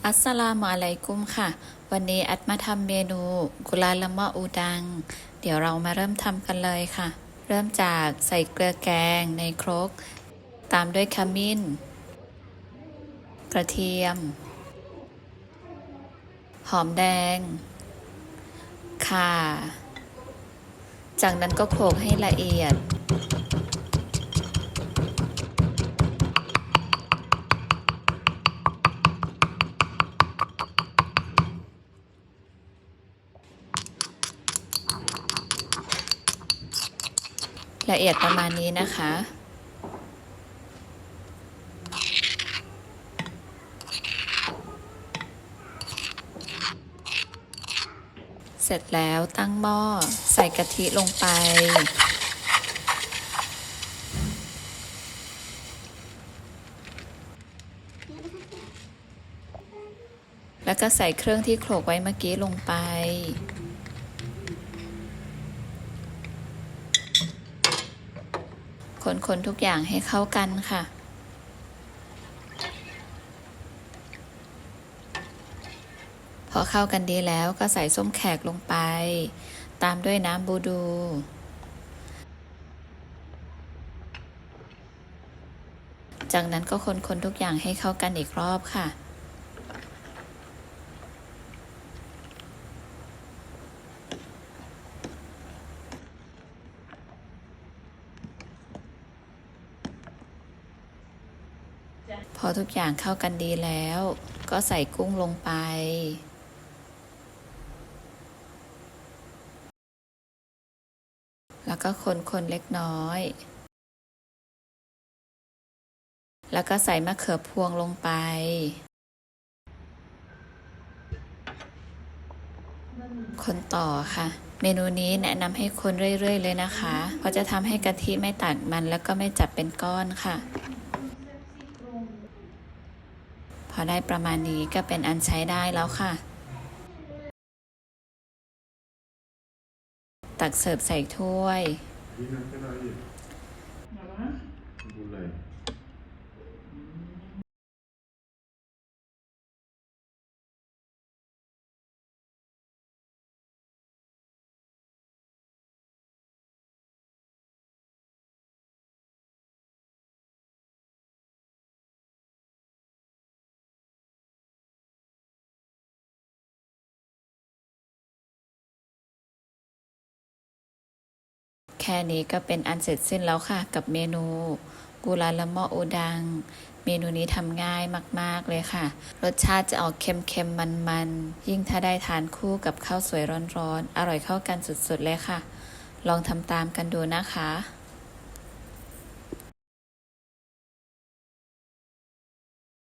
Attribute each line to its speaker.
Speaker 1: อัสสลามุอะลัยกุมค่ะวันนี้อัดมาทำเมนูกุลาละมะอูดังเดี๋ยวเรามาเริ่มทำกันเลยค่ะเริ่มจากใส่เกลือแกงในครกตามด้วยขมิ้นกระเทียมหอมแดงข่าจากนั้นก็โขลกให้ละเอียดละเอียดประมาณนี้นะคะเสร็จแล้วตั้งหม้อใส่กะทิลงไปแล้วก็ใส่เครื่องที่โขลกไว้เมื่อกี้ลงไปคนทุกอย่างให้เข้ากันค่ะพอเข้ากันดีแล้วก็ใส่ส้มแขกลงไปตามด้วยน้ำบูดูจากนั้นก็คนทุกอย่างให้เข้ากันอีกรอบค่ะพอทุกอย่างเข้ากันดีแล้วก็ใส่กุ้งลงไปแล้วก็คนเล็กน้อยแล้วก็ใส่มะเขือพวงลงไปคนต่อค่ะเมนูนี้แนะนำให้คนเรื่อยๆเลยนะคะเพราะจะทำให้กะทิไม่ตัดมันแล้วก็ไม่จับเป็นก้อนค่ะพอได้ประมาณนี้ก็เป็นอันใช้ได้แล้วค่ะตักเสิร์ฟใส่ถ้วยแค่นี้ก็เป็นอันเสร็จสิ้นแล้วค่ะกับเมนูกุลาละมะอูดังเมนูนี้ทำง่ายมากๆเลยค่ะรสชาติจะออกเค็มๆมันๆยิ่งถ้าได้ทานคู่กับข้าวสวยร้อนๆอร่อยเข้ากันสุดๆเลยค่ะลองทำตามกันดูนะคะ